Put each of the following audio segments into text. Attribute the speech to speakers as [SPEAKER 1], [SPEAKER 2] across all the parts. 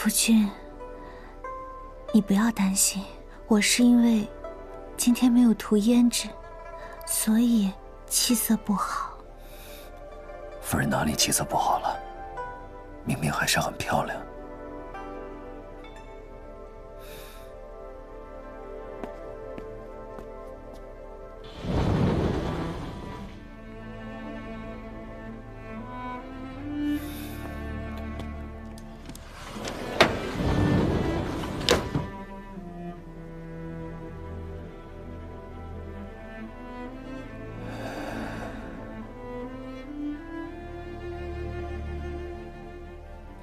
[SPEAKER 1] 夫君，你不要担心，我是因为今天没有涂胭脂，所以气色不好。
[SPEAKER 2] 夫人哪里气色不好了？明明还是很漂亮。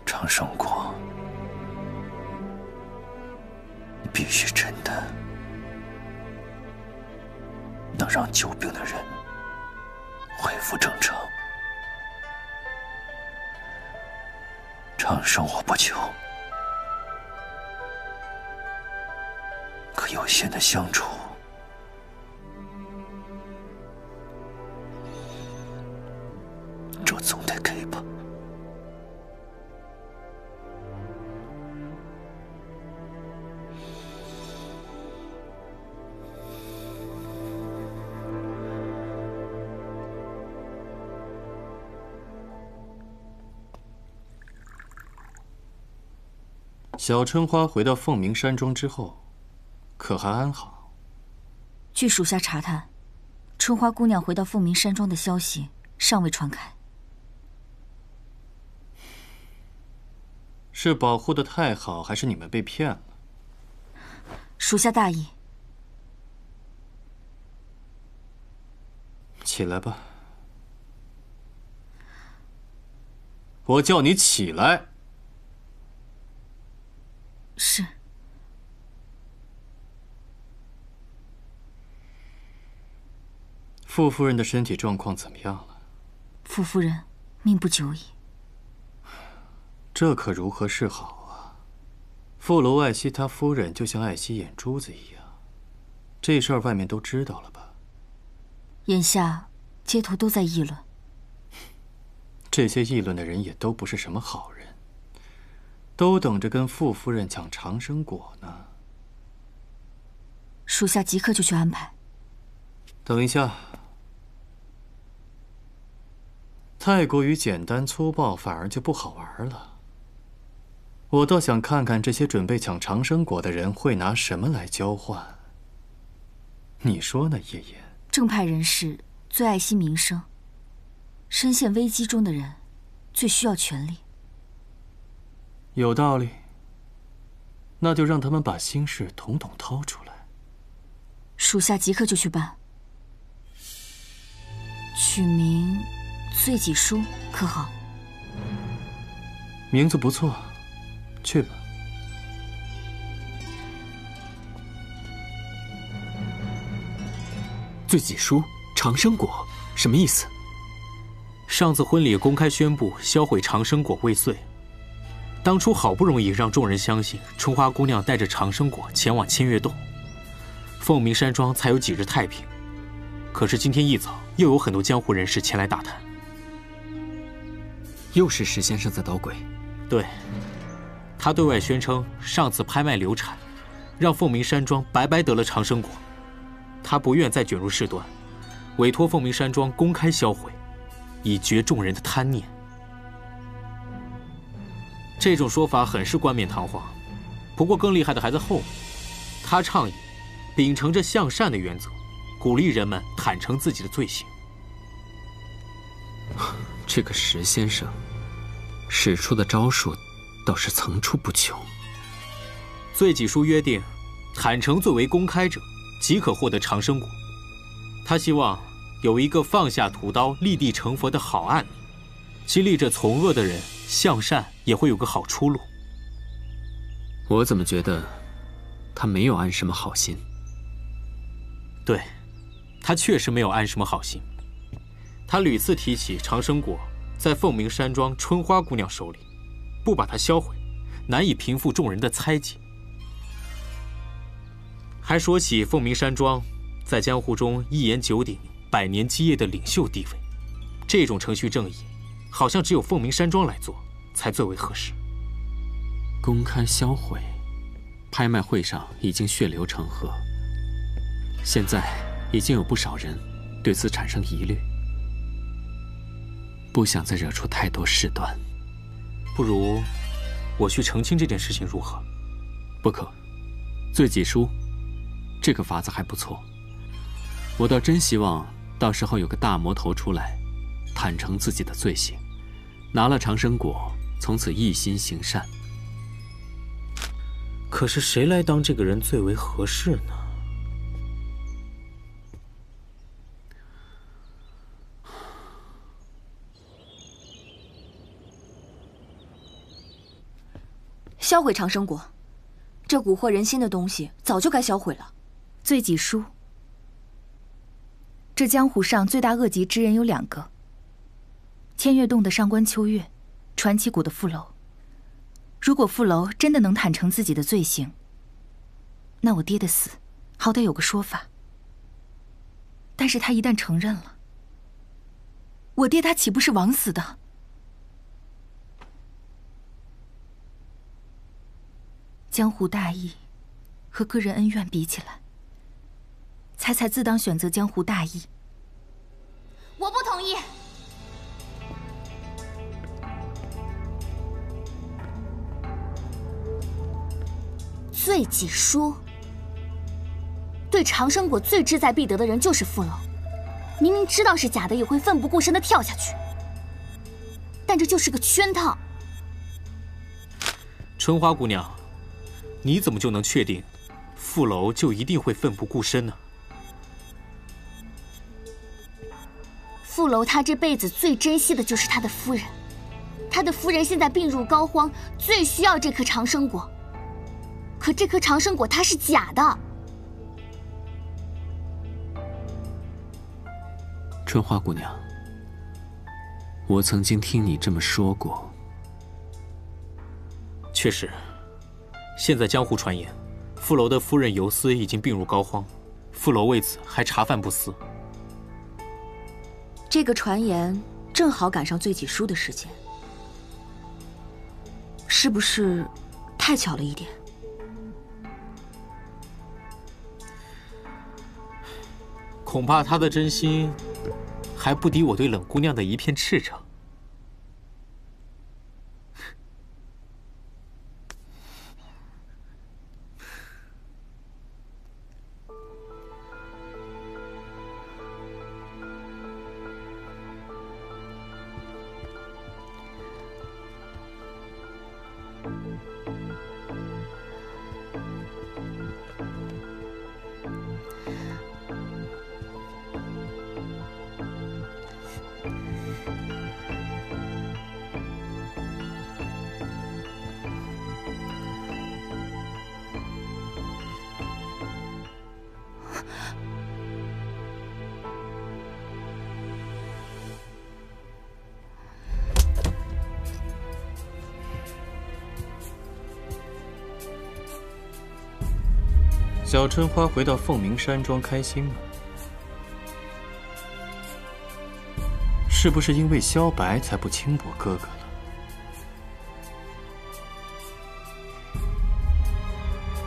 [SPEAKER 2] 长生果，你必须真的能让久病的人恢复正常。长生我不求，可有限的相处，这总得给吧。
[SPEAKER 3] 小春花回到凤鸣山庄之后，可还安好？
[SPEAKER 4] 据属下查探，春花姑娘回到凤鸣山庄的消息尚未传开。
[SPEAKER 3] 是保护得太好，还是你们被骗了？
[SPEAKER 4] 属下大意。
[SPEAKER 3] 起来吧，我叫你起来。
[SPEAKER 4] 是。
[SPEAKER 3] 傅夫人的身体状况怎么样了？
[SPEAKER 4] 傅夫人命不久矣。
[SPEAKER 3] 这可如何是好啊？傅楼爱惜他夫人，就像爱惜眼珠子一样。这事儿外面都知道了吧？
[SPEAKER 4] 眼下街头都在议论。
[SPEAKER 3] 这些议论的人也都不是什么好人。都等着跟傅夫人抢长生果呢。
[SPEAKER 4] 属下即刻就去安排。
[SPEAKER 3] 等一下，太过于简单粗暴，反而就不好玩了。我倒想看看这些准备抢长生果的人会拿什么来交换。你说呢，叶叶？
[SPEAKER 4] 正派人士最爱惜名声，深陷危机中的人最需要权力。
[SPEAKER 3] 有道理，那就让他们把心事统统掏出来。
[SPEAKER 4] 属下即刻就去办。取名醉己书可好？
[SPEAKER 3] 名字不错，去吧。
[SPEAKER 5] 醉己书、长生果，什么意思？
[SPEAKER 6] 上次婚礼公开宣布销毁长生果未遂。当初好不容易让众人相信春花姑娘带着长生果前往千月洞，凤鸣山庄才有几日太平。可是今天一早又有很多江湖人士前来打探。
[SPEAKER 5] 又是石先生在捣鬼。
[SPEAKER 6] 对，他对外宣称上次拍卖流产，让凤鸣山庄白白得了长生果。他不愿再卷入事端，委托凤鸣山庄公开销毁，以绝众人的贪念。这种说法很是冠冕堂皇，不过更厉害的还在后面。他倡议秉承着向善的原则，鼓励人们坦诚自己的罪行。
[SPEAKER 5] 这个石先生使出的招数倒是层出不穷。
[SPEAKER 6] 罪己书约定，坦诚最为公开者即可获得长生果。他希望有一个放下屠刀、立地成佛的好案例，激励着从恶的人向善，也会有个好出路。
[SPEAKER 5] 我怎么觉得他没有安什么好心？
[SPEAKER 6] 对，他确实没有安什么好心。他屡次提起长生果在凤鸣山庄春花姑娘手里，不把它销毁，难以平复众人的猜忌。还说起凤鸣山庄在江湖中一言九鼎、百年基业的领袖地位，这种程序正义，好像只有凤鸣山庄来做才最为合适。
[SPEAKER 5] 公开销毁，拍卖会上已经血流成河，现在已经有不少人对此产生疑虑，不想再惹出太多事端。
[SPEAKER 6] 不如我去澄清这件事情如何？
[SPEAKER 5] 不可，罪己书，这个法子还不错。我倒真希望到时候有个大魔头出来，坦诚自己的罪行，拿了长生果，从此一心行善。
[SPEAKER 6] 可是谁来当这个人最为合适呢？
[SPEAKER 4] 销毁长生果，这蛊惑人心的东西早就该销毁了。
[SPEAKER 7] 罪己书，这江湖上罪大恶极之人有2个：千月洞的上官秋月，传奇谷的傅楼。如果傅楼真的能坦诚自己的罪行，那我爹的死好歹有个说法。但是他一旦承认了，我爹他岂不是枉死的？江湖大义和个人恩怨比起来，猜猜自当选择江湖大义。
[SPEAKER 1] 我不同意。罪己书，对长生果最志在必得的人就是傅楼，明明知道是假的，也会奋不顾身的跳下去。但这就是个圈套。
[SPEAKER 6] 春花姑娘，你怎么就能确定傅楼就一定会奋不顾身呢？
[SPEAKER 1] 傅楼他这辈子最珍惜的就是他的夫人，他的夫人现在病入膏肓，最需要这颗长生果。可这颗长生果它是假的。
[SPEAKER 5] 春花姑娘，我曾经听你这么说过。
[SPEAKER 6] 确实，现在江湖传言，傅楼的夫人尤丝已经病入膏肓，傅楼为此还茶饭不思。
[SPEAKER 4] 这个传言正好赶上罪己书的时间，是不是太巧了一点？
[SPEAKER 6] 恐怕他的真心还不敌我对冷姑娘的一片赤诚。
[SPEAKER 3] 小春花回到凤鸣山庄开心吗？是不是因为萧白才不轻薄哥哥了？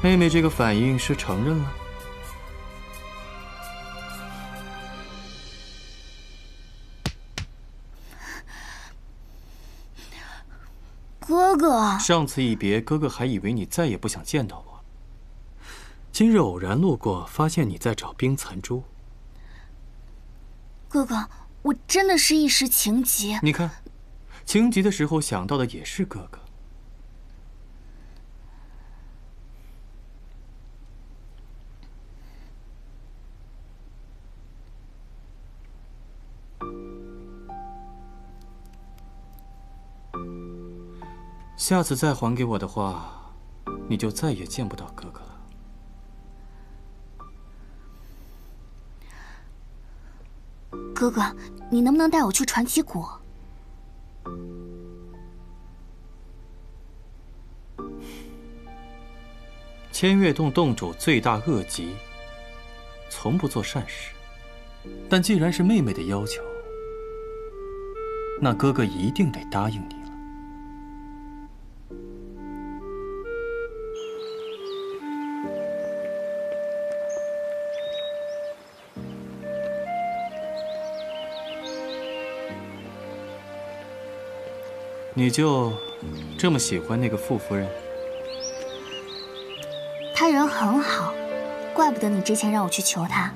[SPEAKER 3] 妹妹这个反应是承认了？
[SPEAKER 1] 哥哥，
[SPEAKER 3] 上次一别，哥哥还以为你再也不想见到我。今日偶然路过，发现你在找冰残珠。
[SPEAKER 1] 哥哥，我真的是一时情急。
[SPEAKER 3] 你看，情急的时候想到的也是哥哥。下次再还给我的话，你就再也见不到哥哥了。
[SPEAKER 1] 哥哥，你能不能带我去传奇谷？
[SPEAKER 3] 千月洞洞主罪大恶极，从不做善事。但既然是妹妹的要求，那哥哥一定得答应你了。你就这么喜欢那个傅夫人？
[SPEAKER 1] 她人很好，怪不得你之前让我去求她。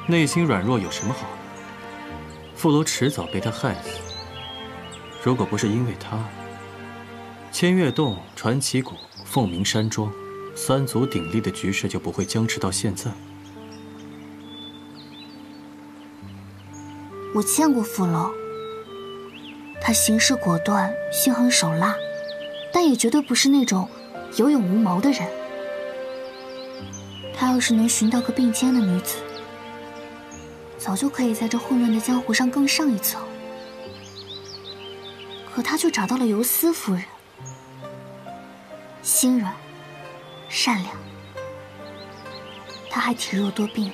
[SPEAKER 3] 内心软弱有什么好的？傅楼迟早被他害死。如果不是因为他，千月洞、传奇谷、凤鸣山庄三足鼎立的局势就不会僵持到现在。
[SPEAKER 1] 我见过傅楼，他行事果断，心狠手辣，但也绝对不是那种有勇无谋的人。他要是能寻到个并肩的女子，早就可以在这混乱的江湖上更上一层。可他却找到了游丝夫人，心软、善良，他还体弱多病。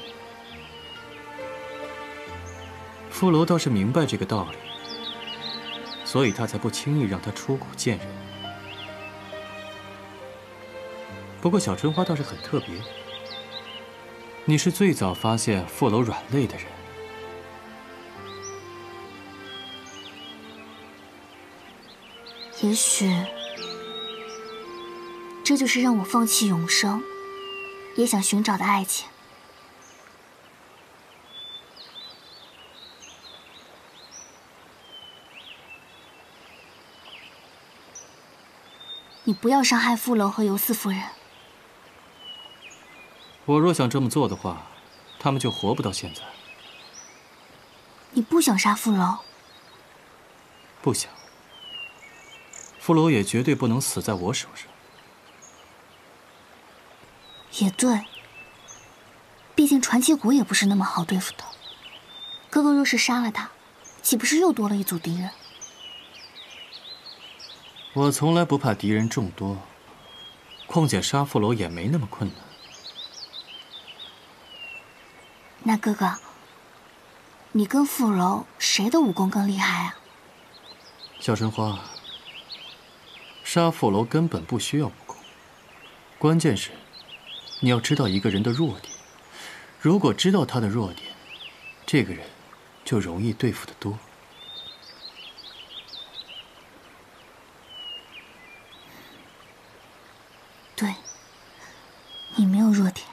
[SPEAKER 3] 傅楼倒是明白这个道理，所以他才不轻易让他出谷见人。不过小春花倒是很特别，你是最早发现傅楼软肋的人。
[SPEAKER 1] 也许，这就是让我放弃永生，也想寻找的爱情。你不要伤害傅楼和游四夫人。
[SPEAKER 3] 我若想这么做的话，他们就活不到现在。
[SPEAKER 1] 你不想杀傅楼？
[SPEAKER 3] 不想。傅楼也绝对不能死在我手上。
[SPEAKER 1] 也对，毕竟传奇谷也不是那么好对付的。哥哥若是杀了他，岂不是又多了一组敌人？
[SPEAKER 3] 我从来不怕敌人众多，况且杀傅楼也没那么困难。
[SPEAKER 1] 那哥哥，你跟傅楼谁的武功更厉害啊？
[SPEAKER 3] 小春花，杀傅楼根本不需要武功，关键是你要知道一个人的弱点。如果知道他的弱点，这个人就容易对付得多。
[SPEAKER 1] 对，你没有弱点。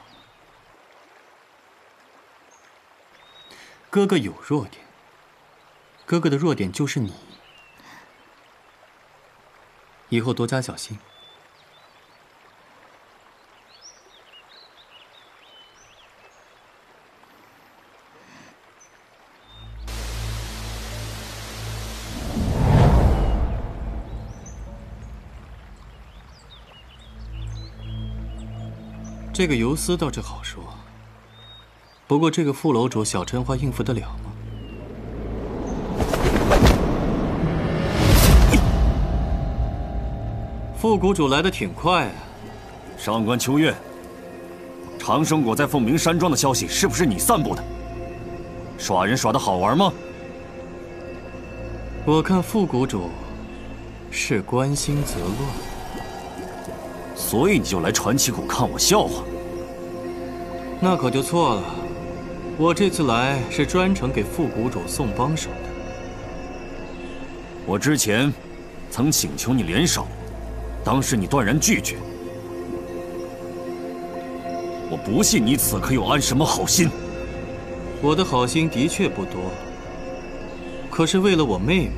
[SPEAKER 3] 哥哥有弱点，哥哥的弱点就是你。以后多加小心。这个游丝倒是好说，不过这个副楼主小春花应付得了吗？副谷主来得挺快啊！
[SPEAKER 2] 上官秋月，长生果在凤鸣山庄的消息是不是你散布的？耍人耍得好玩吗？
[SPEAKER 3] 我看副谷主是关心则乱，
[SPEAKER 2] 所以你就来传奇谷看我笑话？
[SPEAKER 3] 那可就错了。我这次来是专程给副谷主送帮手的。
[SPEAKER 2] 我之前曾请求你联手，当时你断然拒绝。我不信你此刻又安什么好心。
[SPEAKER 3] 我的好心的确不多，可是为了我妹妹，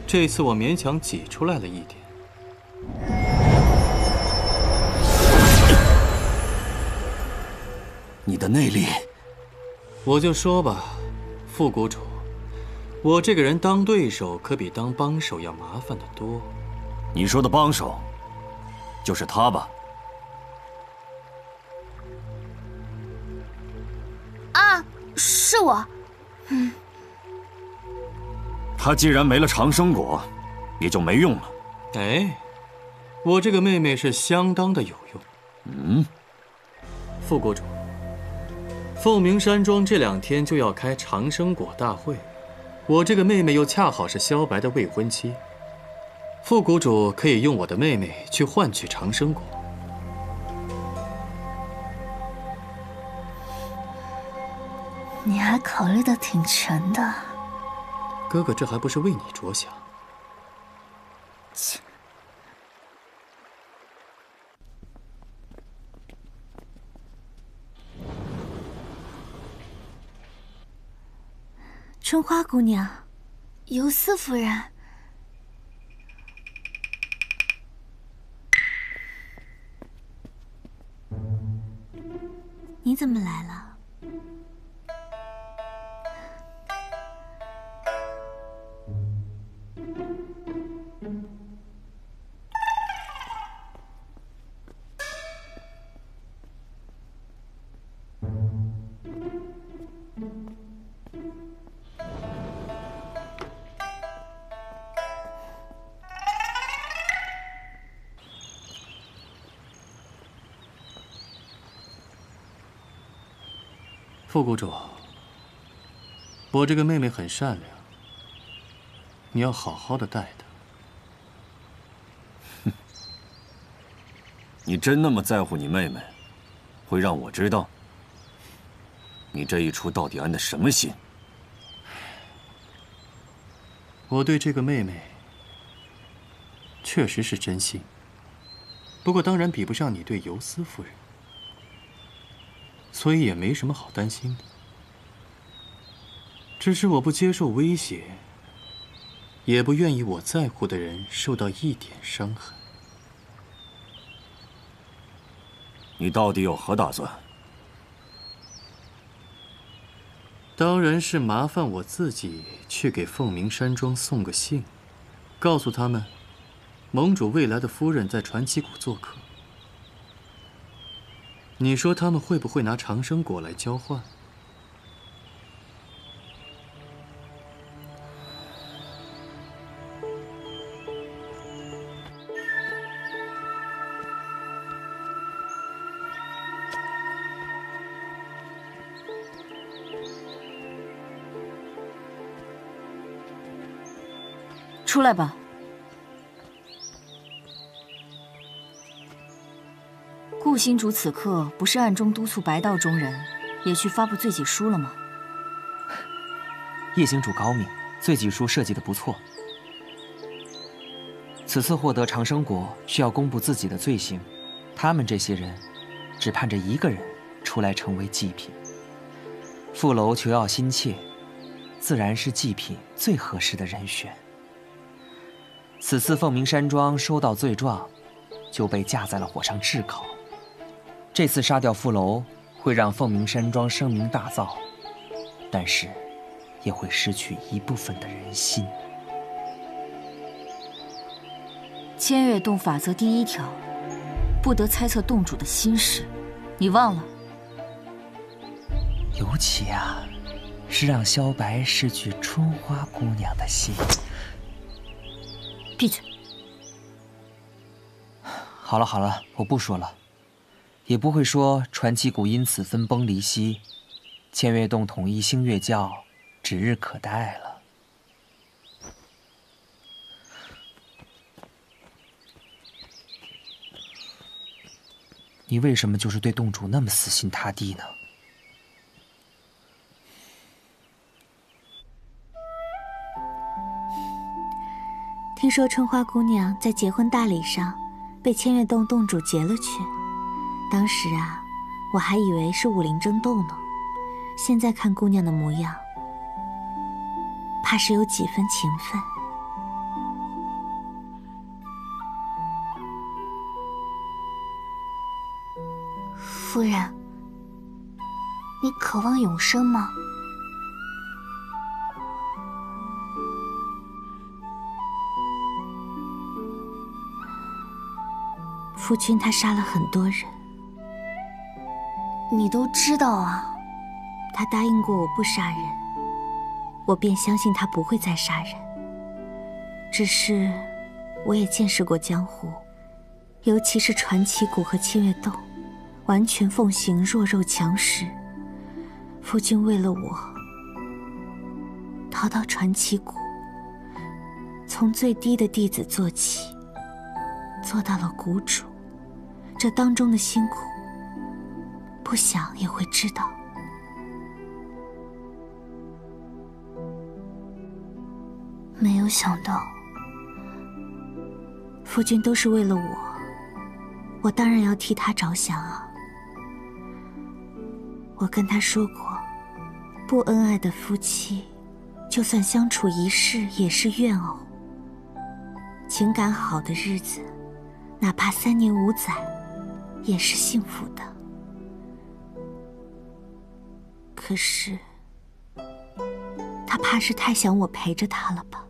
[SPEAKER 3] 这次我勉强挤出来了一点。
[SPEAKER 2] 你的内力，
[SPEAKER 3] 我就说吧，副谷主，我这个人当对手可比当帮手要麻烦得多。
[SPEAKER 2] 你说的帮手，就是他吧？
[SPEAKER 1] 啊，是我。
[SPEAKER 2] 他既然没了长生果，也就没用了。
[SPEAKER 3] 哎，我这个妹妹是相当的有用。副谷主，凤鸣山庄这2天就要开长生果大会，我这个妹妹又恰好是萧白的未婚妻，副谷主可以用我的妹妹去换取长生果。
[SPEAKER 1] 你还考虑的挺全的。
[SPEAKER 3] 哥哥，这还不是为你着想。
[SPEAKER 1] 切！春花姑娘，尤斯夫人，你怎么来了？
[SPEAKER 3] 副谷主，我这个妹妹很善良，你要好好的待她。
[SPEAKER 2] 哼，你真那么在乎你妹妹，会让我知道？你这一出到底安的什么心？
[SPEAKER 3] 我对这个妹妹确实是真心，不过当然比不上你对尤斯夫人。所以也没什么好担心的，只是我不接受威胁，也不愿意我在乎的人受到一点伤害。
[SPEAKER 2] 你到底有何打算？
[SPEAKER 3] 当然是麻烦我自己去给凤鸣山庄送个信，告诉他们，盟主未来的夫人在传奇谷做客。你说他们会不会拿长生果来交换？
[SPEAKER 4] 出来吧。顾星主此刻不是暗中督促白道中人也去发布罪己书了吗？
[SPEAKER 8] 叶星主高明，罪己书设计的不错。此次获得长生果，需要公布自己的罪行，他们这些人只盼着一个人出来成为祭品。傅楼求要心切，自然是祭品最合适的人选。此次凤鸣山庄收到罪状，就被架在了火上炙烤。这次杀掉傅楼，会让凤鸣山庄声名大噪，但是也会失去一部分的人心。
[SPEAKER 4] 千月洞法则第1条，不得猜测洞主的心事，你忘了？
[SPEAKER 8] 尤其啊，是让萧白失去春花姑娘的心。
[SPEAKER 4] 闭嘴！
[SPEAKER 8] 好了好了，我不说了，也不会说传奇谷因此分崩离析，千月洞统一星月教指日可待了。你为什么就是对洞主那么死心塌地呢？
[SPEAKER 1] 听说春花姑娘在结婚大礼上被千月洞洞主劫了去，当时啊，我还以为是武林争斗呢。现在看姑娘的模样，怕是有几分情分。夫人，你渴望永生吗？夫君他杀了很多人，你都知道啊。他答应过我不杀人，我便相信他不会再杀人。只是我也见识过江湖，尤其是传奇谷和千月洞，完全奉行弱肉强食。夫君为了我逃到传奇谷，从最低的弟子做起，做到了谷主，这当中的辛苦，不想也会知道。有想到，夫君都是为了我，我当然要替他着想啊。我跟他说过，不恩爱的夫妻，就算相处一世也是怨偶。情感好的日子，哪怕3年5载，也是幸福的。可是，他怕是太想我陪着他了吧？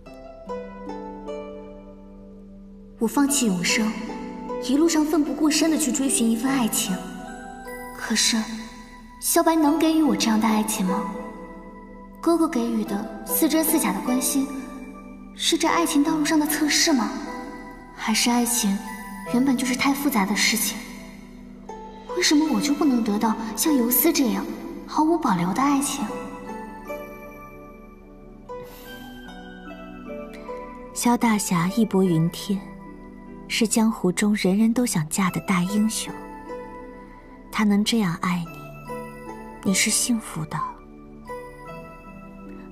[SPEAKER 1] 我放弃永生，一路上奋不顾身的去追寻一份爱情。可是，萧白能给予我这样的爱情吗？哥哥给予的似真似假的关心，是这爱情道路上的测试吗？还是爱情原本就是太复杂的事情？为什么我就不能得到像游丝这样毫无保留的爱情？萧大侠义薄云天，是江湖中人人都想嫁的大英雄。他能这样爱你，你是幸福的。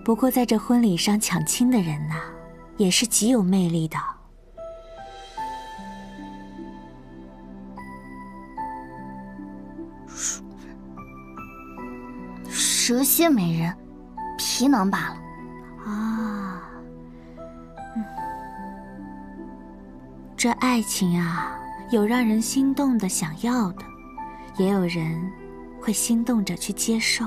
[SPEAKER 1] 不过在这婚礼上抢亲的人呐，也是极有魅力的。蛇蝎美人，皮囊罢了。啊，这爱情啊，有让人心动的想要的，也有人会心动着去接受。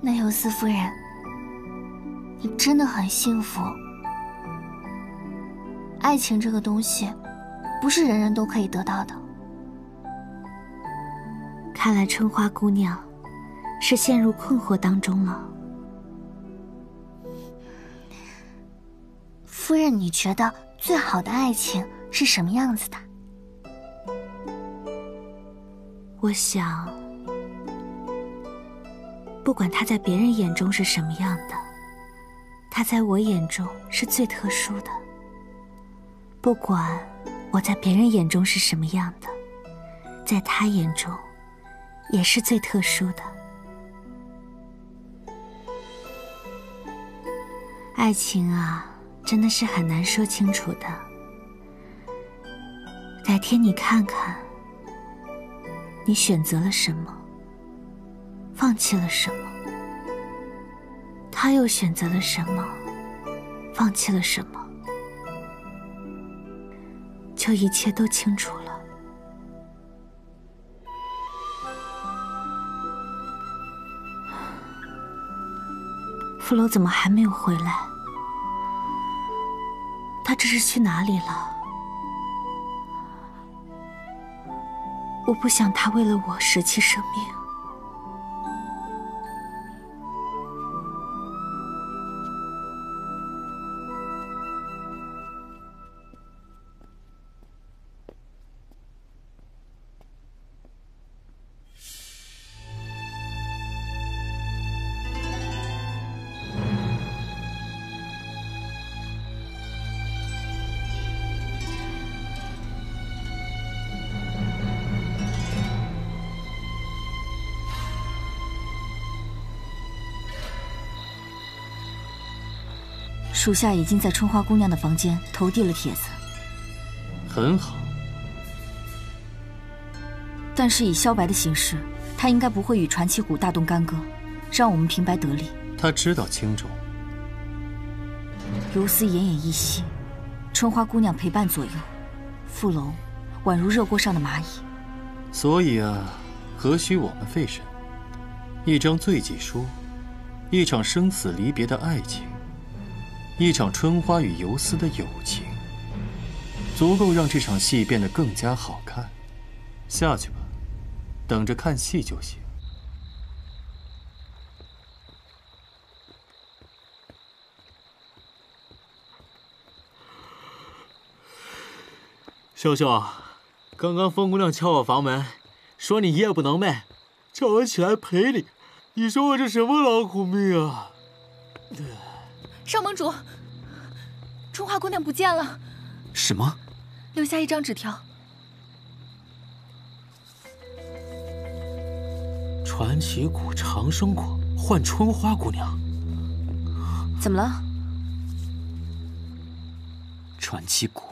[SPEAKER 1] 那游丝夫人，你真的很幸福。爱情这个东西，不是人人都可以得到的。看来春花姑娘是陷入困惑当中了。夫人，你觉得最好的爱情是什么样子的？我想，不管他在别人眼中是什么样的，他在我眼中是最特殊的。不管我在别人眼中是什么样的，在他眼中也是最特殊的。爱情啊，真的是很难说清楚的。改天你看看，你选择了什么，放弃了什么，他又选择了什么，放弃了什么，就一切都清楚了。傅楼怎么还没有回来？他这是去哪里了？我不想他为了我舍弃生命。
[SPEAKER 4] 属下已经在春花姑娘的房间投递了帖子。
[SPEAKER 3] 很好。
[SPEAKER 4] 但是以萧白的行事，他应该不会与传奇谷大动干戈，让我们平白得利。
[SPEAKER 3] 他知道轻重。
[SPEAKER 4] 游丝奄奄一息，春花姑娘陪伴左右，傅楼宛如热锅上的蚂蚁。
[SPEAKER 3] 所以啊，何须我们费神？一张罪己书，一场生死离别的爱情，一场春花与游丝的友情，足够让这场戏变得更加好看。下去吧，等着看戏就行。
[SPEAKER 6] 秀秀，刚刚风姑娘敲我房门，说你夜不能寐，叫我起来陪你。你说我这什么劳苦命啊！
[SPEAKER 7] 上盟主，春花姑娘不见了。
[SPEAKER 5] 什么？
[SPEAKER 7] 留下一张纸条。
[SPEAKER 6] 传奇谷长生果换春花姑娘，
[SPEAKER 4] 怎么了？
[SPEAKER 5] 传奇谷，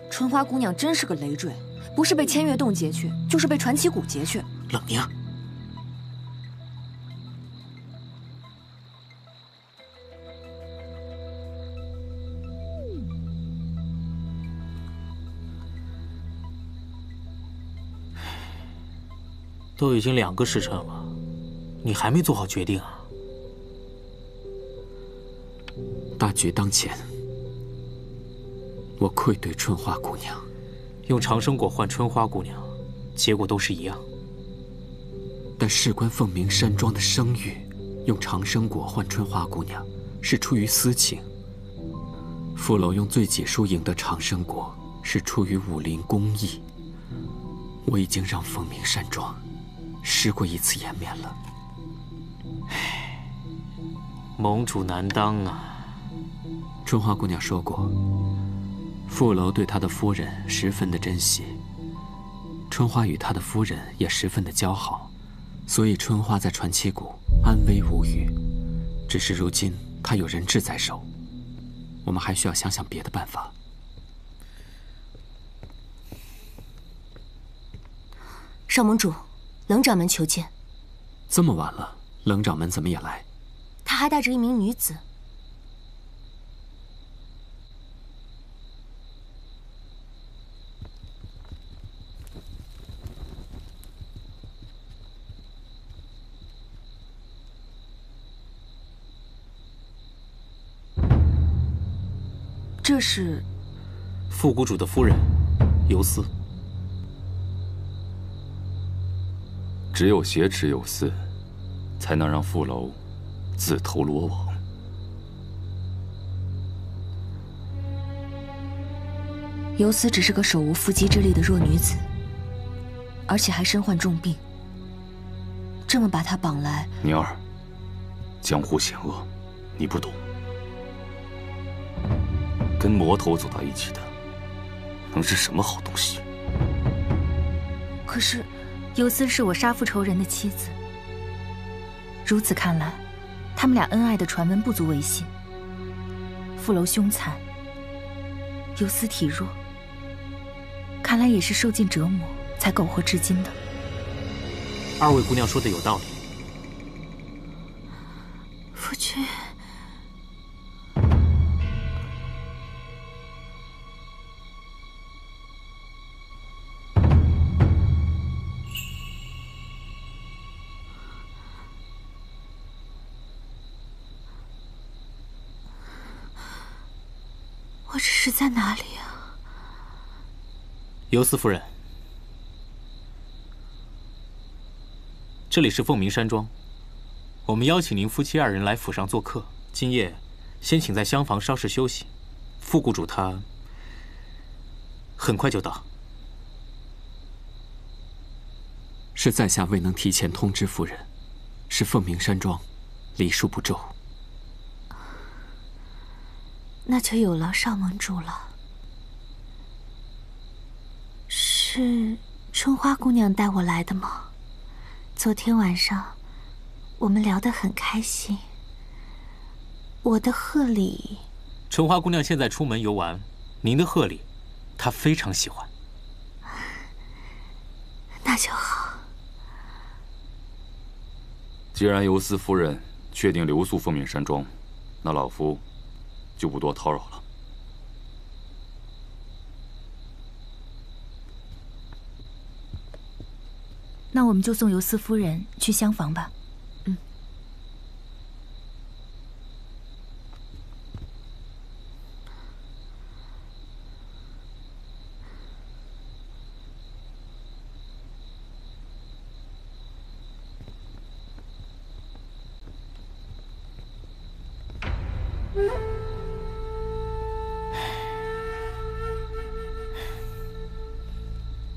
[SPEAKER 4] 春花姑娘真是个累赘，不是被千月洞劫去，就是被传奇谷劫去。
[SPEAKER 6] 冷宁。都已经2个时辰了，你还没做好决定啊？
[SPEAKER 5] 大局当前，我愧对春花姑娘。
[SPEAKER 6] 用长生果换春花姑娘，结果都是一样。
[SPEAKER 5] 但事关凤鸣山庄的声誉，用长生果换春花姑娘是出于私情。傅楼用罪己书赢得长生果是出于武林公义。我已经让凤鸣山庄失过一次颜面了。
[SPEAKER 6] 唉，盟主难当啊。
[SPEAKER 5] 春花姑娘说过，傅楼对他的夫人十分的珍惜，春花与他的夫人也十分的交好，所以春花在传奇谷安危无虞。只是如今她有人质在手，我们还需要想想别的办法。
[SPEAKER 1] 少盟主，冷掌门求见。
[SPEAKER 5] 这么晚了，冷掌门怎么也来？
[SPEAKER 1] 他还带着一名女子。
[SPEAKER 4] 这是
[SPEAKER 6] 副谷主的夫人，游丝。
[SPEAKER 9] 只有挟持游丝，才能让傅楼自投罗网。
[SPEAKER 4] 游丝只是个手无缚鸡之力的弱女子，而且还身患重病。这么把她绑来，
[SPEAKER 9] 宁儿，江湖险恶，你不懂。跟魔头走到一起的，能是什么好东西？
[SPEAKER 4] 可是。
[SPEAKER 7] 游丝是我杀父仇人的妻子，如此看来，他们俩恩爱的传闻不足为信。傅楼凶残，游丝体弱，看来也是受尽折磨才苟活至今的。
[SPEAKER 6] 2位姑娘说的有道理。
[SPEAKER 7] 夫君，我这是在哪里啊？
[SPEAKER 6] 游丝夫人，这里是凤鸣山庄，我们邀请您夫妻2人来府上做客。今夜先请在厢房稍事休息，副谷主他很快就到。
[SPEAKER 5] 是在下未能提前通知夫人，是凤鸣山庄礼数不周。
[SPEAKER 7] 那就有劳少盟主了。是春花姑娘带我来的吗？昨天晚上我们聊得很开心。我的贺礼，
[SPEAKER 6] 春花姑娘现在出门游玩，您的贺礼，她非常喜欢。
[SPEAKER 7] 那就好。
[SPEAKER 9] 既然游丝夫人确定留宿凤鸣山庄，那老夫就不多叨扰了。
[SPEAKER 7] 那我们就送游丝夫人去厢房吧。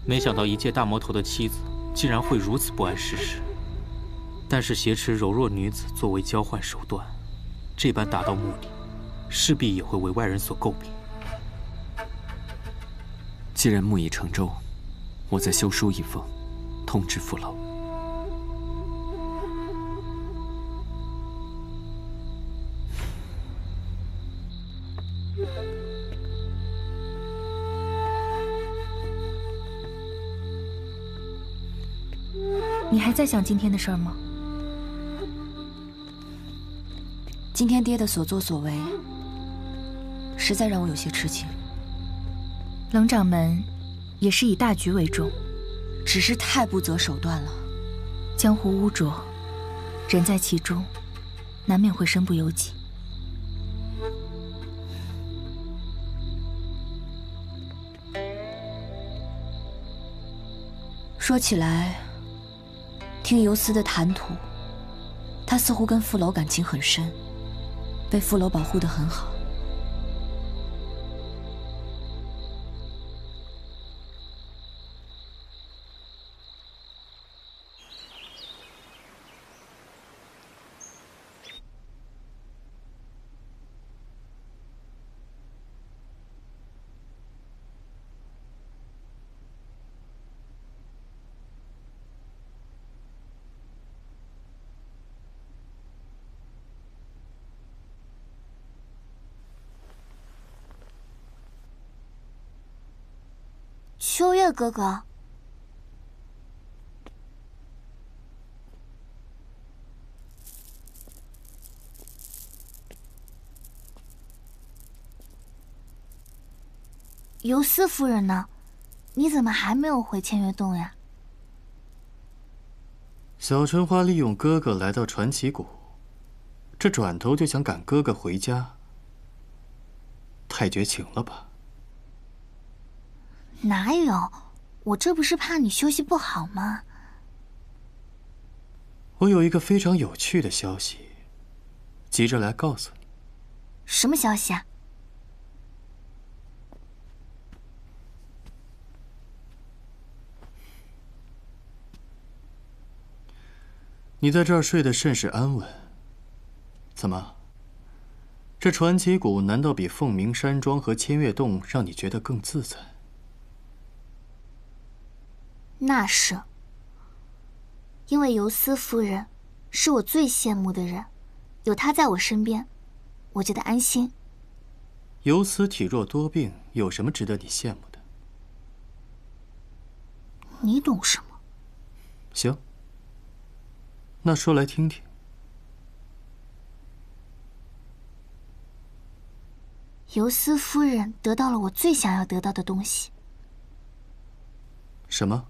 [SPEAKER 6] 没想到一介大魔头的妻子竟然会如此不谙世事。但是挟持柔弱女子作为交换手段，这般达到目的，势必也会为外人所诟病。
[SPEAKER 5] 既然木已成舟，我再修书一封，通知傅楼。
[SPEAKER 7] 你还在想今天的事儿吗？
[SPEAKER 4] 今天爹的所作所为，实在让我有些吃惊。
[SPEAKER 7] 冷掌门也是以大局为重，
[SPEAKER 4] 只是太不择手段了。
[SPEAKER 7] 江湖污浊，人在其中，难免会身不由己。
[SPEAKER 4] 说起来，听游丝的谈吐，他似乎跟傅楼感情很深，被傅楼保护得很好。
[SPEAKER 1] 秋月哥哥，游丝夫人呢？你怎么还没有回千月洞呀？
[SPEAKER 3] 小春花利用哥哥来到传奇谷，这转头就想赶哥哥回家，太绝情了吧？
[SPEAKER 1] 哪有？我这不是怕你休息不好吗？
[SPEAKER 3] 我有一个非常有趣的消息，急着来告诉你。
[SPEAKER 1] 什么消息啊？
[SPEAKER 3] 你在这儿睡得甚是安稳，怎么？这传奇谷难道比凤鸣山庄和千月洞让你觉得更自在？
[SPEAKER 1] 那是，因为游丝夫人是我最羡慕的人，有她在我身边，我觉得安心。
[SPEAKER 3] 游丝体弱多病，有什么值得你羡慕的？
[SPEAKER 1] 你懂什么？
[SPEAKER 3] 行，那说来听听。
[SPEAKER 1] 游丝夫人得到了我最想要得到的东西。
[SPEAKER 3] 什么？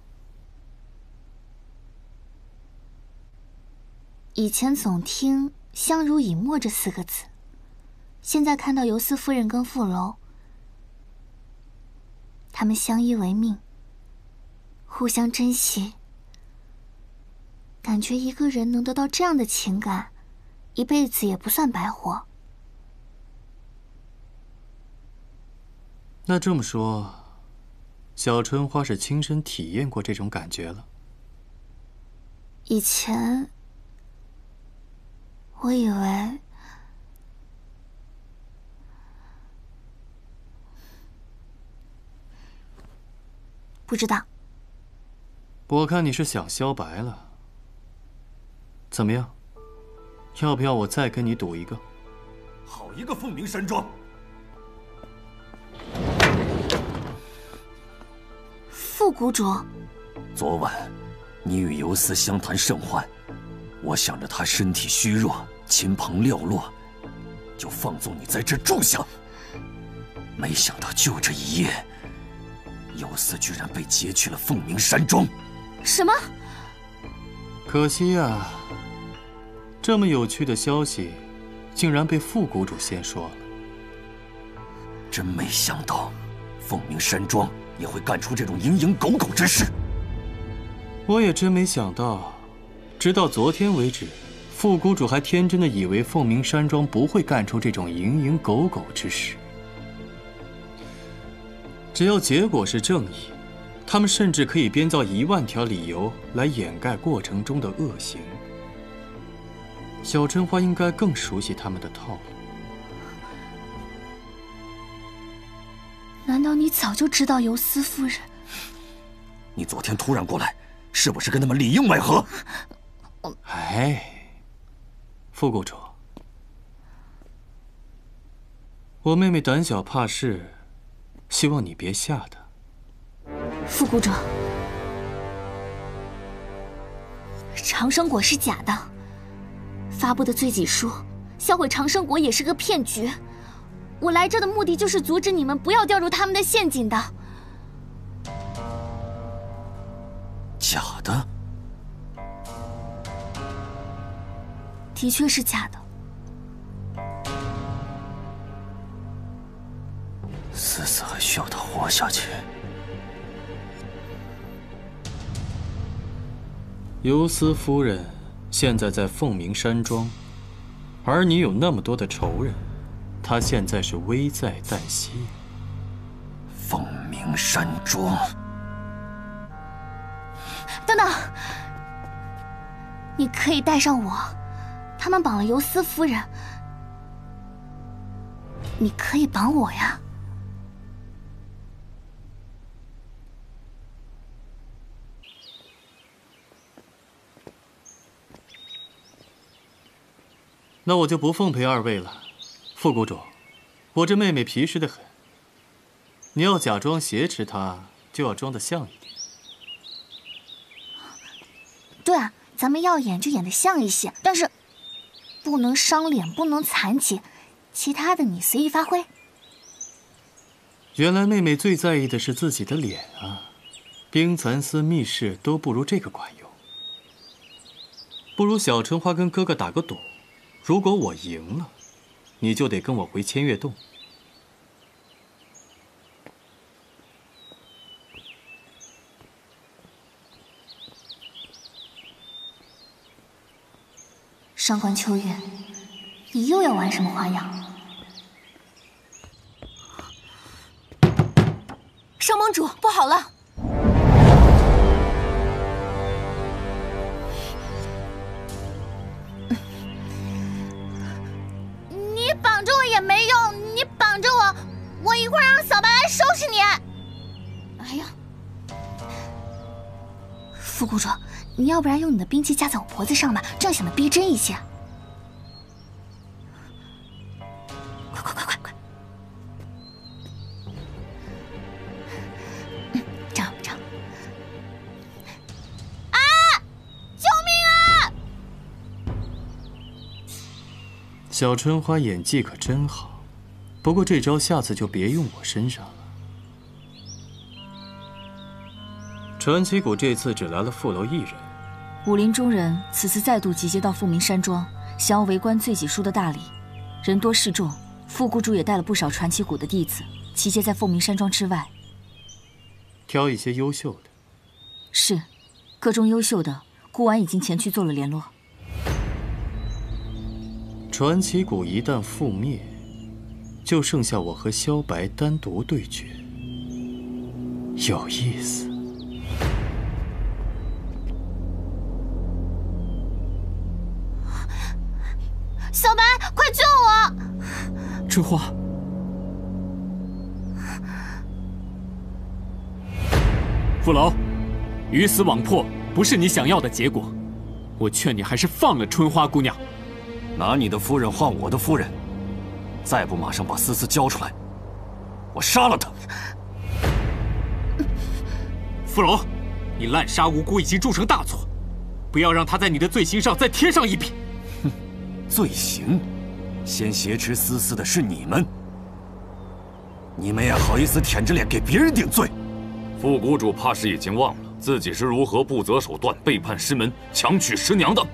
[SPEAKER 1] 以前总听“相濡以沫”这4个字，现在看到游丝夫人跟傅楼，他们相依为命，互相珍惜，感觉一个人能得到这样的情感，一辈子也不算白活。
[SPEAKER 3] 那这么说，小春花是亲身体验过这种感觉了？
[SPEAKER 1] 以前我以为不知道。
[SPEAKER 3] 我看你是想消白了。怎么样？要不要我再跟你赌一个？
[SPEAKER 2] 好一个凤鸣山庄！
[SPEAKER 1] 傅谷主，
[SPEAKER 2] 昨晚你与游丝相谈甚欢，我想着他身体虚弱，亲朋寥落，就放纵你在这住下。没想到就这一夜，游丝居然被劫去了凤鸣山庄。
[SPEAKER 1] 什么？
[SPEAKER 3] 可惜呀，这么有趣的消息，竟然被傅谷主先说了。
[SPEAKER 2] 真没想到，凤鸣山庄也会干出这种蝇营狗苟之事。
[SPEAKER 3] 我也真没想到，直到昨天为止，傅谷主还天真的以为凤鸣山庄不会干出这种蝇营狗苟之事。只要结果是正义，他们甚至可以编造10000条理由来掩盖过程中的恶行。小春花应该更熟悉他们的套路。
[SPEAKER 1] 难道你早就知道游丝夫人？
[SPEAKER 2] 你昨天突然过来，是不是跟他们里应外合？
[SPEAKER 3] 哎，傅谷主，我妹妹胆小怕事，希望你别吓她。
[SPEAKER 1] 傅谷主，长生果是假的，发布的罪己书销毁长生果也是个骗局。我来这的目的就是阻止你们不要掉入他们的陷阱的。
[SPEAKER 2] 假的？
[SPEAKER 1] 的确是假的。
[SPEAKER 2] 思思还需要他活下去。
[SPEAKER 3] 尤斯夫人现在在凤鸣山庄，而你有那么多的仇人，她现在是危在旦夕。
[SPEAKER 2] 凤鸣山庄。
[SPEAKER 1] 等等，你可以带上我。他们绑了尤斯夫人，你可以绑我呀。
[SPEAKER 3] 那我就不奉陪二位了。副谷主，我这妹妹皮实得很，你要假装挟持她，就要装得像一点。
[SPEAKER 1] 对啊，咱们要演就演得像一些，但是不能伤脸，不能残疾，其他的你随意发挥。
[SPEAKER 3] 原来妹妹最在意的是自己的脸啊，冰蚕丝密室都不如这个管用。不如小春花跟哥哥打个赌，如果我赢了，你就得跟我回千月洞。
[SPEAKER 1] 上官秋月，你又要玩什么花样？
[SPEAKER 4] 上盟主，不好了！
[SPEAKER 1] 你绑着我也没用，你绑着我，我一会儿让小白来收拾你。哎呀，副谷主，你要不然用你的兵器架在我脖子上吧，这样显得逼真一些。快快快快快！这样这样。啊！救命啊！
[SPEAKER 3] 小春花演技可真好，不过这招下次就别用我身上了。传奇谷这次只来了傅楼一人。
[SPEAKER 7] 武林中人此次再度集结到凤鸣山庄，想要围观罪己书的大礼，人多势众。副谷主也带了不少传奇谷的弟子，集结在凤鸣山庄之外。
[SPEAKER 3] 挑一些优秀的。
[SPEAKER 7] 是，个中优秀的，孤丸已经前去做了联络。
[SPEAKER 3] 传奇谷一旦覆灭，就剩下我和萧白单独对决，有意思。
[SPEAKER 1] 小白，快救我！
[SPEAKER 5] 春花，傅楼，鱼死网破不是你想要的结果，我劝你还是放了春花姑娘。
[SPEAKER 2] 拿你的夫人换我的夫人，再不马上把思思交出来，我杀了她！
[SPEAKER 6] 傅楼，你滥杀无辜已经铸成大错，不要让他在你的罪行上再添上一笔。
[SPEAKER 2] 哼，罪行，先挟持思思的是你们，你们也好意思舔着脸给别人顶罪？
[SPEAKER 9] 副谷主怕是已经忘了自己是如何不择手段背叛师门、强娶师娘的。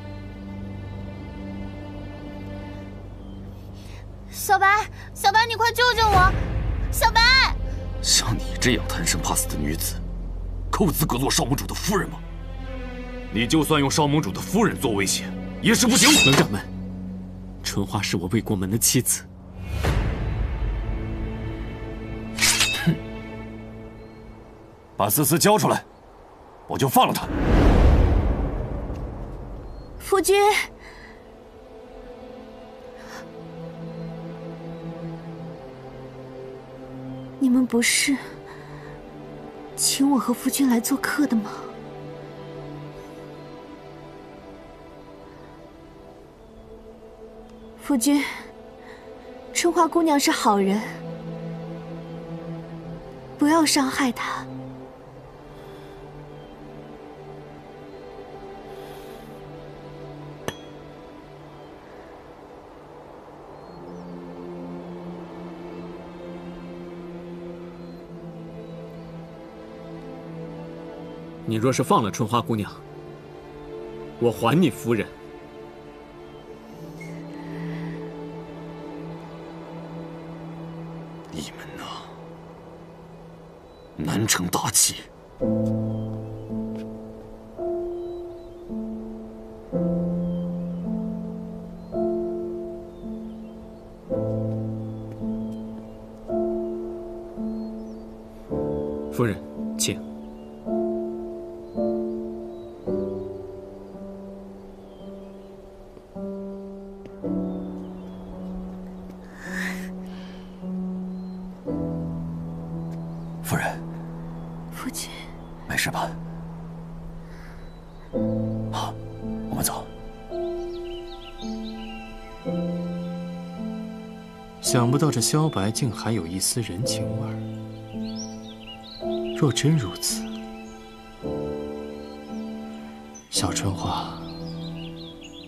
[SPEAKER 1] 小白，小白，你快救救我！小白，
[SPEAKER 2] 像你这样贪生怕死的女子，够资格做少盟主的夫人吗？
[SPEAKER 9] 你就算用少盟主的夫人做威胁，也是不行。
[SPEAKER 5] 门掌门，春花是我未过门的妻子。
[SPEAKER 2] 哼，把思思交出来，我就放了她。
[SPEAKER 1] 夫君。你们不是请我和夫君来做客的吗？夫君，春花姑娘是好人，不要伤害她。
[SPEAKER 5] 你若是放了春花姑娘，我还你夫人。
[SPEAKER 2] 你们呐，难成大器。
[SPEAKER 5] 夫人，请。
[SPEAKER 2] 夫人，
[SPEAKER 4] 父亲，
[SPEAKER 2] 没事吧？好，我们走。
[SPEAKER 3] 想不到这萧白竟还有一丝人情味儿。若真如此，小春花，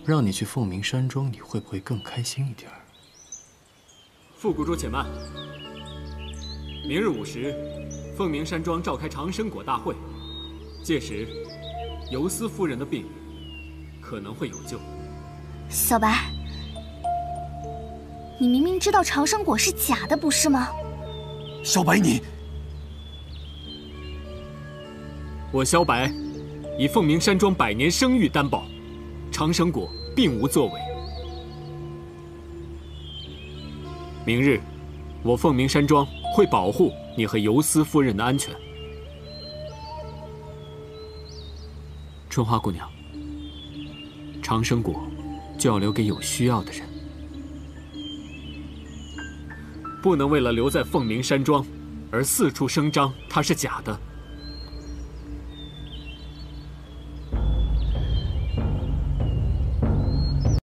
[SPEAKER 3] 让你去凤鸣山庄，你会不会更开心一点？
[SPEAKER 5] 傅谷主且慢。明日午时，凤鸣山庄召开长生果大会，届时尤斯夫人的病可能会有救。
[SPEAKER 1] 小白，你明明知道长生果是假的，不是吗？
[SPEAKER 2] 小白，你……
[SPEAKER 5] 我萧白以凤鸣山庄100年声誉担保，长生果并无作为。明日，我凤鸣山庄会保护你和尤斯夫人的安全。春花姑娘，长生果就要留给有需要的人，不能为了留在凤鸣山庄而四处声张它是假的。